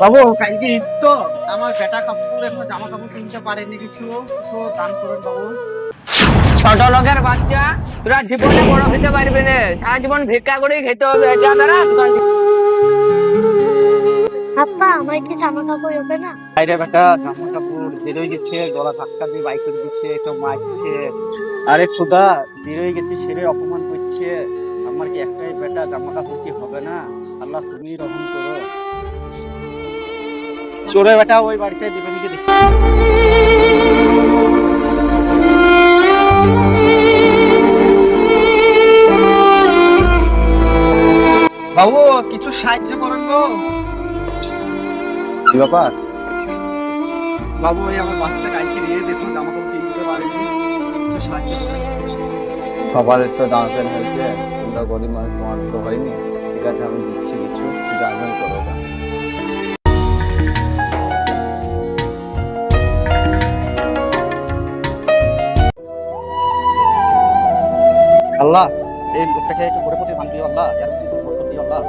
বাবু কালকে ঈদ তো আমার বেটা কাপড় এখন জামা কাপড় কিনতে পারেনি কিছু কিছু দান করেন বাবু। ছোট লোকের বাচ্চা, তোরা জীবনে বড় হতে পারবি না, সারা জীবন ভিক্ষা করেই খেতে হবে। যা দাঁড়া আপা আমার কি জামা কাপড় হবে না? বাইরে বেটা জামা কাপড় বেরোয় গেছে, গলা ধাক্কা দিয়ে বাইক করে দিচ্ছে, তো মারছে। আরে খুদা বেরোয় গেছে, সেরে অপমান করছে। আমার কি একটাই বেটা, জামা কাপড় কি হবে না? আল্লাহ তুমি রহম করো। চোরে বেটা ওই বাড়িতে বিবাদীকে দেখি। বাবু কিছু সাহায্য করেন গো। কি ব্যাপার? বাবু ওই আমার বাচ্চা কালকে দিয়ে দেখুন জামা কাপড় কিনতে পারেনি, কিছু সাহায্য করেন। সবার তো দাম ফেল হয়েছে, তোমরা গরিব মানুষ, তোমার তো হয়নি। ঠিক আছে, আমি দিচ্ছি কিছু, জানবেন করো না। আল্লাহ এই লোকটাকে একটু করে প্রতি ভাঙ দিও আল্লাহ, এর কিছু বছর দিও আল্লাহ।